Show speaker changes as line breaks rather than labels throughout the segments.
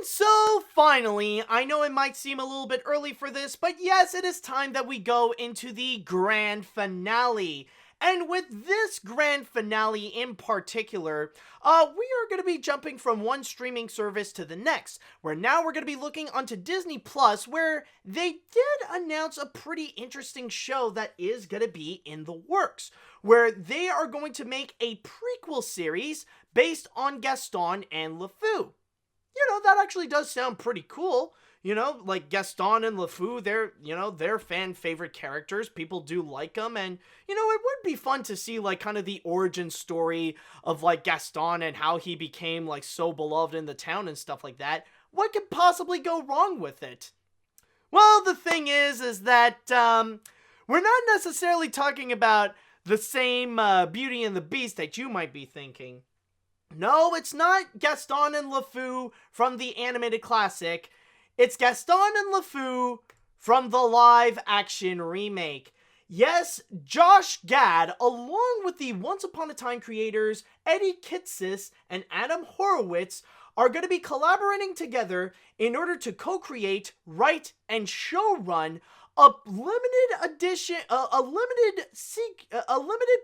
And so, finally, I know it might seem a little bit early for this, but yes, it is time that we go into the grand finale. And with this grand finale in particular, we are going to be jumping from one streaming service to the next, where now we're going to be looking onto Disney Plus, where they did announce a pretty interesting show that is going to be in the works, where they are going to make a prequel series based on Gaston and Lefou. That actually does sound pretty cool. Like Gaston and Lefou, they're fan favorite characters. People do like them, and it would be fun to see like kind of the origin story of like Gaston and how he became like so beloved in the town and stuff like that. What could possibly go wrong with it? Well, the thing is that we're not necessarily talking about the same Beauty and the Beast that you might be thinking. No, it's not Gaston and Lefou from the animated classic. It's Gaston and Lefou from the live-action remake. Yes, Josh Gad, along with the Once Upon a Time creators Eddie Kitsis and Adam Horowitz, are going to be collaborating together in order to co-create, write, and showrun a limited edition, a limited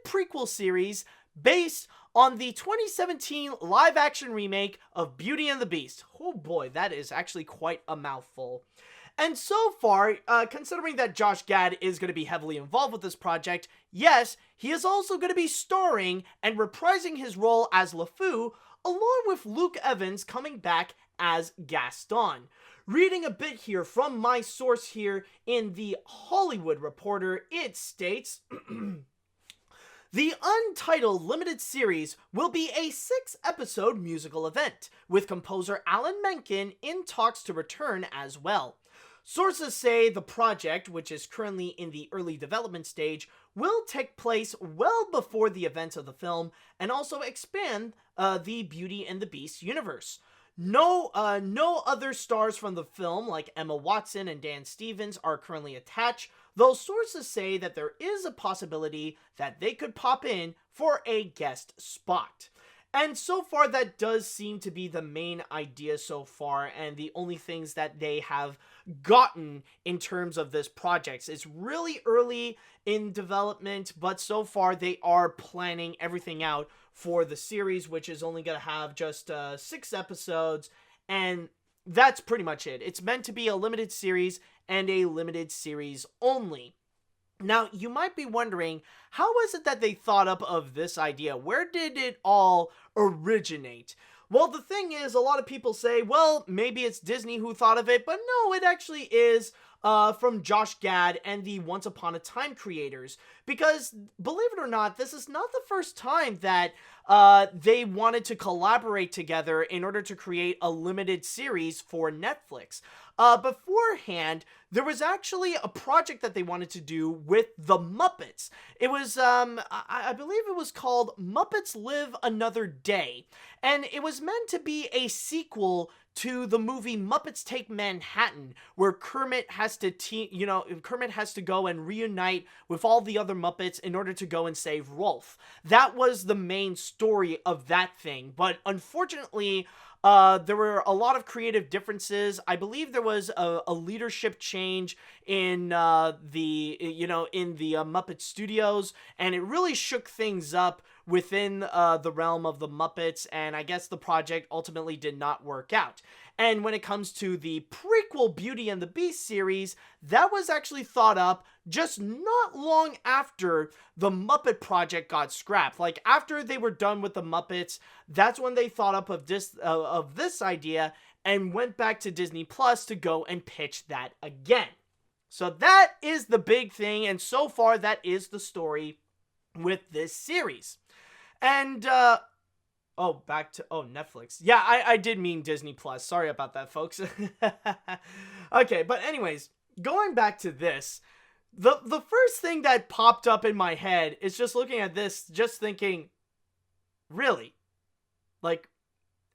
prequel series based on the 2017 live-action remake of Beauty and the Beast. Oh boy, that is actually quite a mouthful. And so far, considering that Josh Gad is going to be heavily involved with this project, yes, he is also going to be starring and reprising his role as Lefou, along with Luke Evans coming back as Gaston. Reading a bit here from my source here in the Hollywood Reporter, it states... The untitled limited series will be a 6-episode musical event, with composer Alan Menken in talks to return as well. Sources say the project, which is currently in the early development stage, will take place well before the events of the film and also expand the Beauty and the Beast universe. No other stars from the film, like Emma Watson and Dan Stevens, are currently attached, though sources say that there is a possibility that they could pop in for a guest spot. And so far, that does seem to be the main idea so far, and the only things that they have gotten in terms of this project. It's really early in development, but so far they are planning everything out for the series, which is only going to have just 6 episodes, and that's pretty much it. It's meant to be a limited series, and a limited series only. Now, you might be wondering, how was it that they thought up of this idea? Where did it all originate? Well, the thing is, a lot of people say, well, maybe it's Disney who thought of it, but no, it actually is from Josh Gad and the Once Upon a Time creators. Because, believe it or not, this is not the first time that they wanted to collaborate together in order to create a limited series for Netflix. Beforehand, there was actually a project that they wanted to do with the Muppets. It was, I believe it was called Muppets Live Another Day. And it was meant to be a sequel to the movie Muppets Take Manhattan, where Kermit has to Kermit has to go and reunite with all the other Muppets in order to go and save Rolf. That was the main story of that thing, but unfortunately, there were a lot of creative differences. I believe there was a leadership change in the Muppet Studios, and it really shook things up within the realm of the Muppets, and I guess the project ultimately did not work out. And when it comes to the prequel Beauty and the Beast series, that was actually thought up just not long after the Muppet project got scrapped. Like, after they were done with the Muppets, that's when they thought up of this idea and went back to Disney Plus to go and pitch that again. So that is the big thing, and so far that is the story with this series. And, Netflix. Yeah, I did mean Disney Plus. Sorry about that, folks. Okay, but anyways, going back to this, the first thing that popped up in my head is just looking at this, just thinking, really? Like,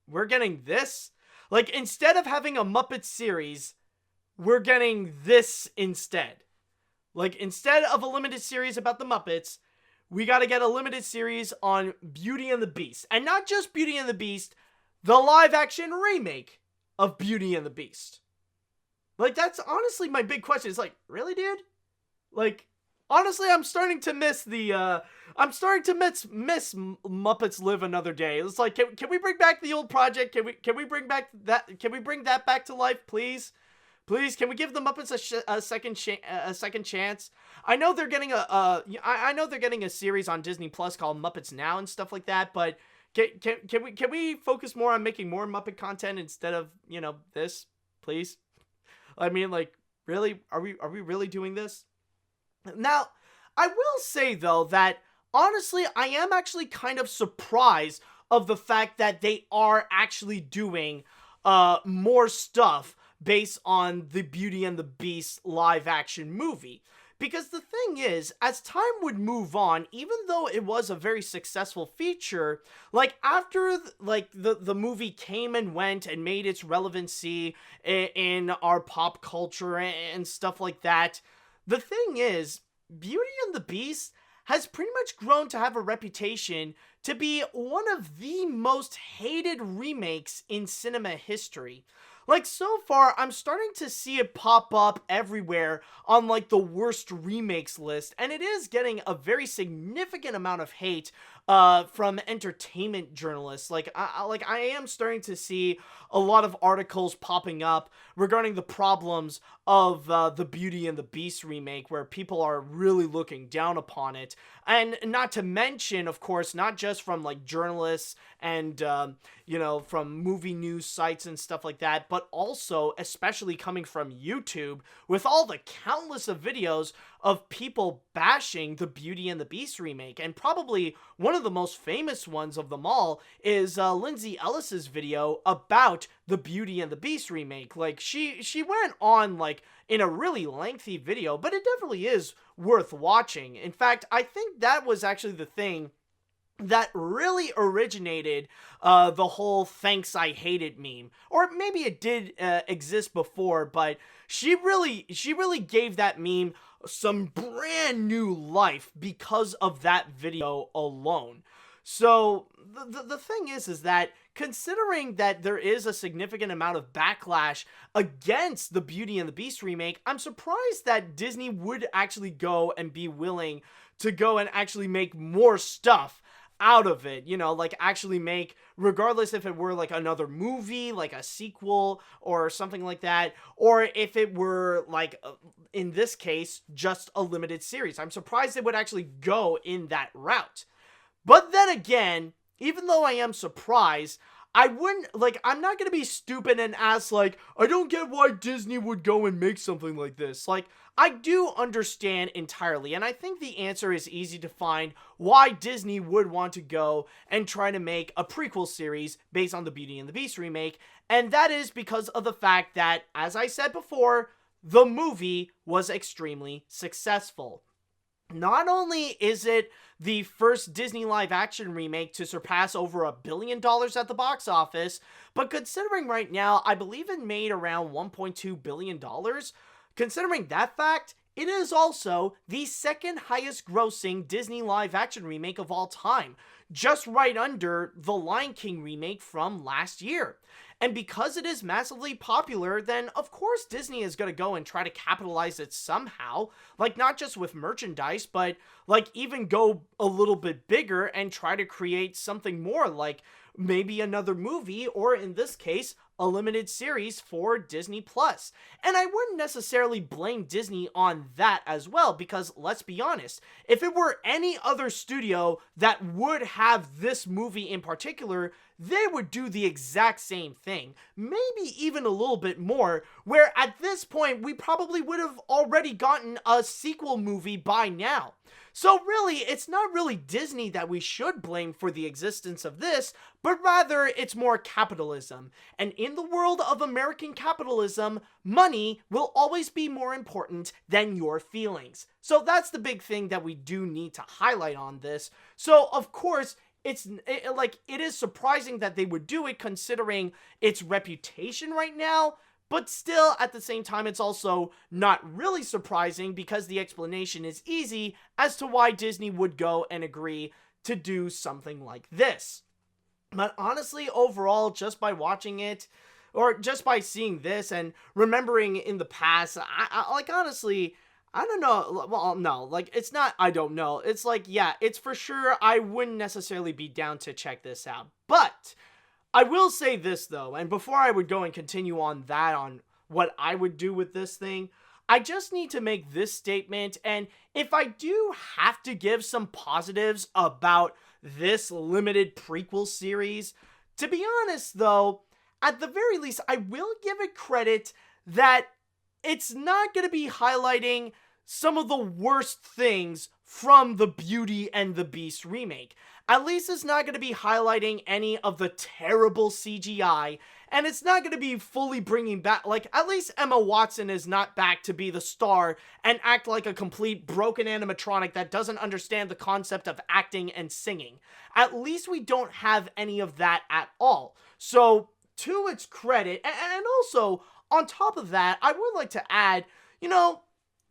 we're getting this? Like, instead of having a Muppet series, we're getting this instead. Like, instead of a limited series about the Muppets, we gotta get a limited series on Beauty and the Beast. And not just Beauty and the Beast, the live-action remake of Beauty and the Beast? Like, that's honestly my big question. It's like, really, dude? Like, honestly, I'm starting to miss miss Muppets Live Another Day. It's like, can we bring back the old project? Can we bring back that? Can we bring that back to life, please? Please, can we give the Muppets a second chance? I know they're getting I know they're getting a series on Disney Plus called Muppets Now and stuff like that, but can we focus more on making more Muppet content instead of, this, please? I mean, like, really? Are we really doing this? Now, I will say though that honestly, I am actually kind of surprised of the fact that they are actually doing more stuff based on the Beauty and the Beast live action movie. Because the thing is, as time would move on, even though it was a very successful feature, like after the movie came and went and made its relevancy in our pop culture and stuff like that, the thing is, Beauty and the Beast has pretty much grown to have a reputation to be one of the most hated remakes in cinema history. Like, so far, I'm starting to see it pop up everywhere on, like, the worst remakes list, and it is getting a very significant amount of hate from entertainment journalists. I am starting to see a lot of articles popping up regarding the problems of the Beauty and the Beast remake, where people are really looking down upon it. And not to mention, of course, not just from, like, journalists and, from movie news sites and stuff like that, but also, especially coming from YouTube, with all the countless of videos of people bashing the Beauty and the Beast remake. And probably one of the most famous ones of them all is Lindsay Ellis's video about the Beauty and the Beast remake. Like, she went on, like, in a really lengthy video, but it definitely is worth watching. In fact, I think that was actually the thing that really originated the whole "thanks I hate it" meme. Or maybe it did exist before, but she really gave that meme some brand new life because of that video alone. So the thing is that considering that there is a significant amount of backlash against the Beauty and the Beast remake, I'm surprised that Disney would actually go and be willing to go and actually make more stuff out of it, like actually make, regardless if it were like another movie, like a sequel or something like that, or if it were like, in this case, just a limited series. I'm surprised they would actually go in that route. But then again, even though I am surprised, I'm not gonna be stupid and ask, like, I don't get why Disney would go and make something like this. Like, I do understand entirely, and I think the answer is easy to find why Disney would want to go and try to make a prequel series based on the Beauty and the Beast remake, and that is because of the fact that, as I said before, the movie was extremely successful. Not only is it the first Disney live-action remake to surpass over $1 billion at the box office, but considering right now, I believe it made around $1.2 billion. Considering that fact, it is also the second highest grossing Disney live-action remake of all time, just right under the Lion King remake from last year. And because it is massively popular, then of course Disney is going to go and try to capitalize it somehow. Like, not just with merchandise, but like even go a little bit bigger and try to create something more, like maybe another movie, or in this case, a limited series for Disney Plus. And I wouldn't necessarily blame Disney on that as well, because let's be honest, if it were any other studio that would have this movie in particular, they would do the exact same thing, maybe even a little bit more, where at this point we probably would have already gotten a sequel movie by now. So really, it's not really Disney that we should blame for the existence of this, but rather it's more capitalism. And in the world of American capitalism, money will always be more important than your feelings. So that's the big thing that we do need to highlight on this. So of course, it is surprising that they would do it considering its reputation right now, but still, at the same time, it's also not really surprising because the explanation is easy as to why Disney would go and agree to do something like this. But honestly, overall, just by watching it, or just by seeing this and remembering in the past, like, honestly, I don't know. Well, no, like, it's not, I don't know. It's like, yeah, it's for sure. I wouldn't necessarily be down to check this out. But I will say this, though, and before I would go and continue on that, on what I would do with this thing, I just need to make this statement. And if I do have to give some positives about this limited prequel series, to be honest, though, at the very least, I will give it credit that it's not going to be highlighting some of the worst things from the Beauty and the Beast remake. At least it's not going to be highlighting any of the terrible CGI, and it's not going to be fully bringing back, like, at least Emma Watson is not back to be the star and act like a complete broken animatronic that doesn't understand the concept of acting and singing. At least we don't have any of that at all. So, to its credit, and also, on top of that, I would like to add, you know,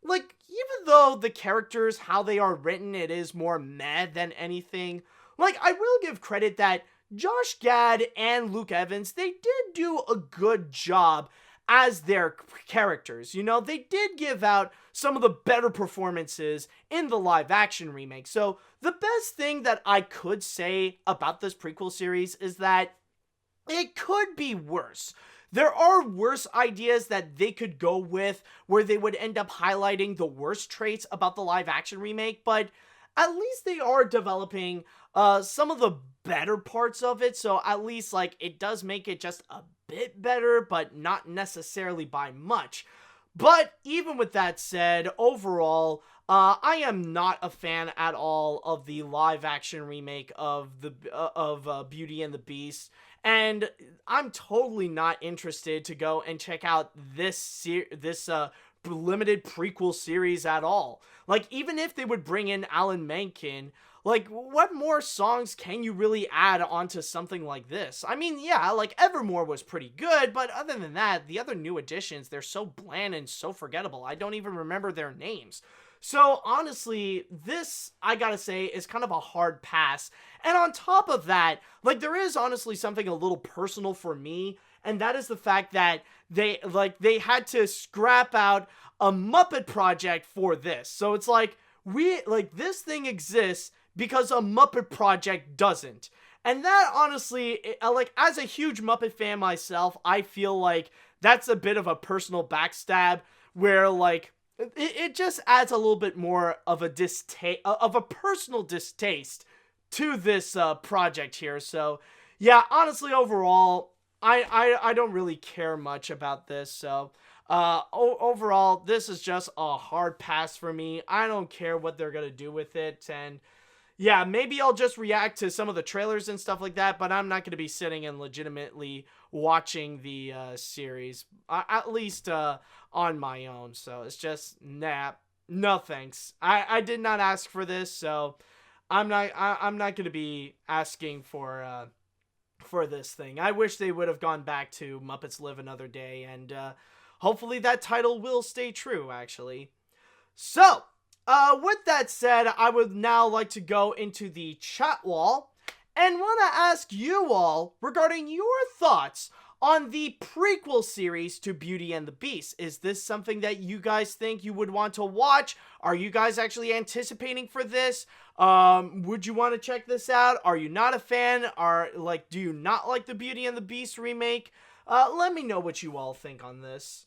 like, even though the characters, how they are written, it is more meh than anything, like, I will give credit that Josh Gad and Luke Evans, they did do a good job as their characters. You know, they did give out some of the better performances in the live action remake. So, the best thing that I could say about this prequel series is that it could be worse. There are worse ideas that they could go with where they would end up highlighting the worst traits about the live action remake, but at least they are developing some of the better parts of it, so at least, like, it does make it just a bit better, but not necessarily by much. But even with that said, overall, I am not a fan at all of the live action remake of the Beauty and the Beast, and I'm totally not interested to go and check out this limited prequel series at all. Like, even if they would bring in Alan Menken, like, what more songs can you really add onto something like this? I mean, yeah, like, Evermore was pretty good, but other than that, the other new additions, they're so bland and so forgettable. I don't even remember their names. So, honestly, this, I gotta say, is kind of a hard pass. And on top of that, like, there is honestly something a little personal for me, and that is the fact that they had to scrap out a Muppet project for this. So it's like, this thing exists because a Muppet project doesn't. And that, honestly, like, as a huge Muppet fan myself, I feel like that's a bit of a personal backstab where, like, it just adds a little bit more of a personal distaste to this project here. So, yeah, honestly, overall, I don't really care much about this. So, overall, this is just a hard pass for me. I don't care what they're gonna do with it, and yeah, maybe I'll just react to some of the trailers and stuff like that, but I'm not going to be sitting and legitimately watching the series, at least on my own. So it's just, nah, no thanks. I did not ask for this, so I'm not going to be asking for this thing. I wish they would have gone back to Muppets Live Another Day, and hopefully that title will stay true, actually. So, with that said, I would now like to go into the chat wall and want to ask you all regarding your thoughts on the prequel series to Beauty and the Beast. Is this something that you guys think you would want to watch? Are you guys actually anticipating for this? Would you want to check this out? Are you not a fan? Do you not like the Beauty and the Beast remake? Let me know what you all think on this.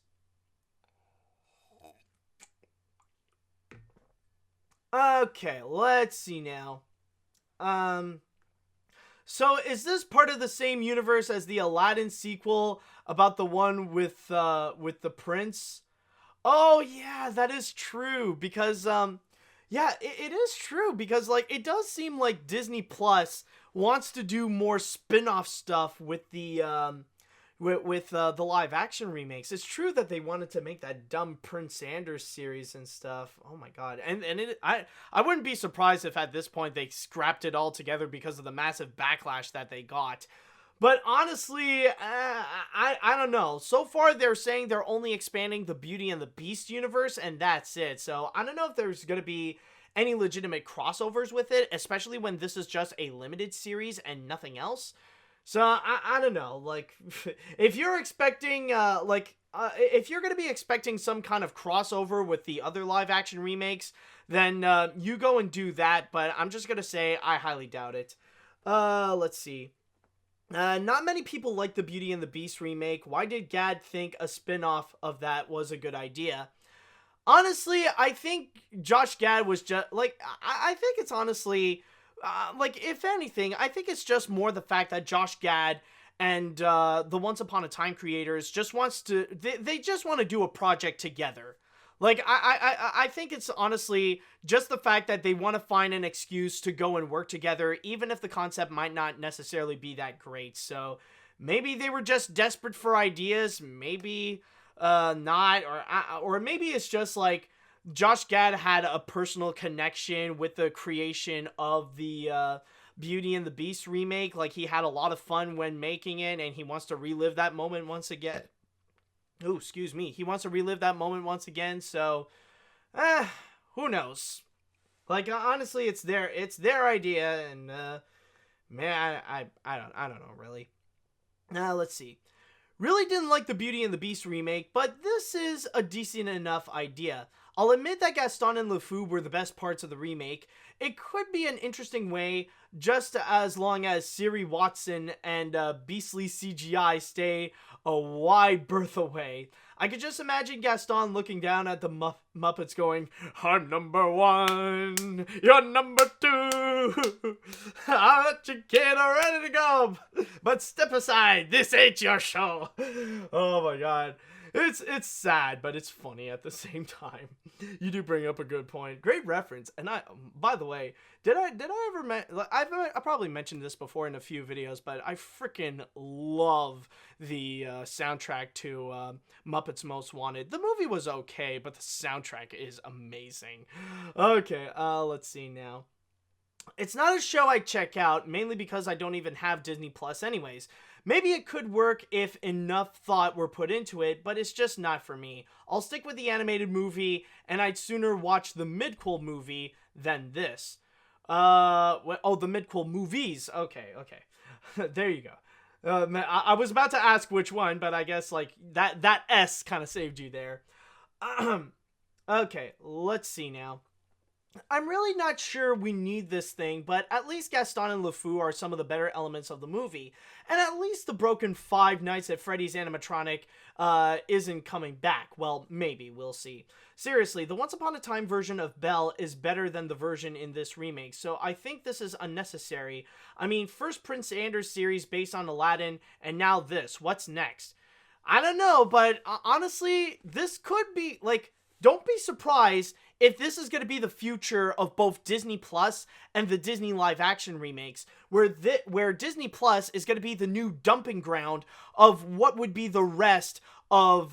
Okay, let's see now. So is this part of the same universe as the Aladdin sequel about the one with the prince? Oh yeah, that is true, because yeah, it is true, because, like, it does seem like Disney Plus wants to do more spin-off stuff with the the live action remakes. It's true that they wanted to make that dumb Prince Anders series and stuff. Oh my god. And I wouldn't be surprised if at this point they scrapped it all together because of the massive backlash that they got. But honestly, I don't know. So far, they're saying they're only expanding the Beauty and the Beast universe, and that's it. So I don't know if there's going to be any legitimate crossovers with it, especially when this is just a limited series and nothing else. So I don't know, like, if you're expecting, if you're gonna be expecting some kind of crossover with the other live action remakes, then you go and do that. But I'm just gonna say I highly doubt it. Let's see. Not many people like the Beauty and the Beast remake. Why did Gad think a spin-off of that was a good idea? Honestly, I think Josh Gad was just like I think it's honestly like, if anything, I think it's just more the fact that Josh Gad and the Once Upon a Time creators just wants to they just want to do a project together. Like I think it's honestly just the fact that they want to find an excuse to go and work together, even if the concept might not necessarily be that great. So maybe they were just desperate for ideas, maybe not, or maybe it's just like Josh Gad had a personal connection with the creation of the Beauty and the Beast remake. Like, he had a lot of fun when making it, and he wants to relive that moment once again. Oh, excuse me. He wants to relive that moment once again. So, who knows? Like, honestly, it's their idea, and man, I don't know really. Let's see. Really didn't like the Beauty and the Beast remake, but this is a decent enough idea. I'll admit that Gaston and Lefou were the best parts of the remake. It could be an interesting way, just as long as Siri Watson and beastly CGI stay a wide berth away. I could just imagine Gaston looking down at the Muppets going, "I'm number one, you're number two. I'll let your kid are ready to go, but step aside, this ain't your show." Oh my god. It's sad, but it's funny at the same time. You do bring up a good point. Great reference. And by the way, did I ever I probably mentioned this before in a few videos, but I freaking love the soundtrack to Muppets Most Wanted. The movie was okay, but the soundtrack is amazing. Okay, let's see now. It's not a show I check out, mainly because I don't even have Disney Plus anyways. Maybe it could work if enough thought were put into it, but it's just not for me. I'll stick with the animated movie, and I'd sooner watch the midquel movie than this. The midquel movies. Okay. There you go. I was about to ask which one, but I guess, like, that S kind of saved you there. Okay, let's see now. I'm really not sure we need this thing, but at least Gaston and Lefou are some of the better elements of the movie. And at least the broken Five Nights at Freddy's animatronic isn't coming back. Well, maybe, we'll see. Seriously, the Once Upon a Time version of Belle is better than the version in this remake, so I think this is unnecessary. I mean, first Prince Anders series based on Aladdin, and now this. What's next? I don't know, but honestly, this could be, like, don't be surprised if this is going to be the future of both Disney Plus and the Disney live action remakes, where Disney Plus is going to be the new dumping ground of what would be the rest of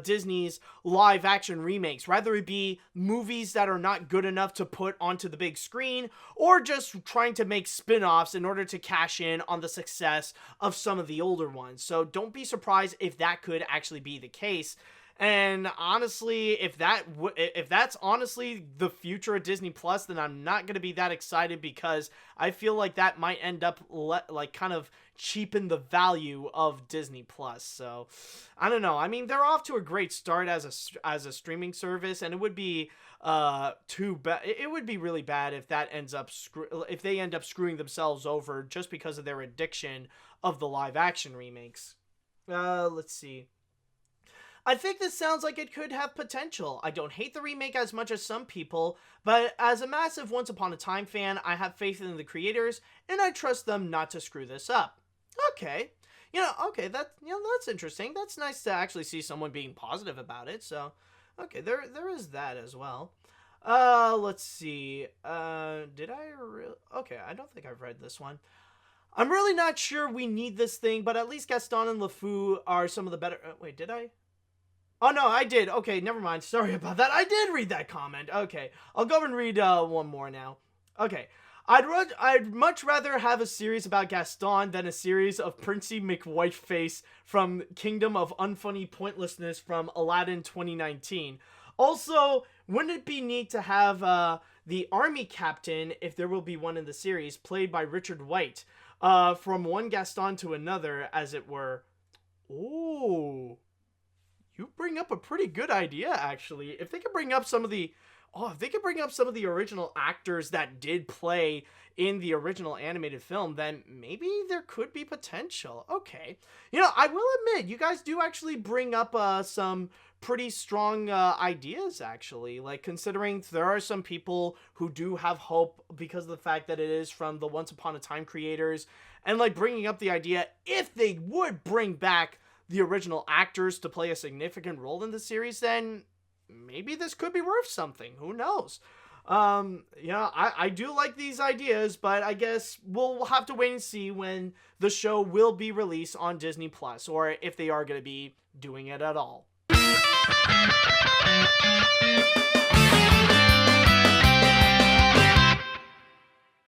Disney's live action remakes. Rather it be movies that are not good enough to put onto the big screen, or just trying to make spin-offs in order to cash in on the success of some of the older ones. So don't be surprised if that could actually be the case. And honestly, if that's honestly the future of Disney Plus, then I'm not going to be that excited, because I feel like that might end up like kind of cheapen the value of Disney Plus. So I don't know. I mean, they're off to a great start as a streaming service, and it would be too bad. It would be really bad if that ends up if they end up screwing themselves over just because of their addiction of the live action remakes. Let's see. I think this sounds like it could have potential. I don't hate the remake as much as some people, but as a massive Once Upon a Time fan, I have faith in the creators, and I trust them not to screw this up. Okay. Okay, that's interesting. That's nice to actually see someone being positive about it, so, okay, there is that as well. Let's see. Okay, I don't think I've read this one. I'm really not sure we need this thing, but at least Gaston and Lefou are some of the better... wait, did I? Oh, no, I did. Okay, never mind. Sorry about that. I did read that comment. Okay, I'll go and read one more now. Okay, I'd much rather have a series about Gaston than a series of Princey McWhiteface from Kingdom of Unfunny Pointlessness from Aladdin 2019. Also, wouldn't it be neat to have the army captain, if there will be one in the series, played by Richard White? from one Gaston to another, as it were. Ooh, you bring up a pretty good idea, actually. If they could bring up some of the, oh, if they could bring up some of the original actors that did play in the original animated film, then maybe there could be potential. Okay, I will admit, you guys do actually bring up some pretty strong ideas, actually. Like, considering there are some people who do have hope because of the fact that it is from the Once Upon a Time creators, and like bringing up the idea if they would bring back the original actors to play a significant role in the series, then maybe this could be worth something. Who knows? I do like these ideas, but I guess we'll have to wait and see when the show will be released on Disney Plus, or if they are going to be doing it at all.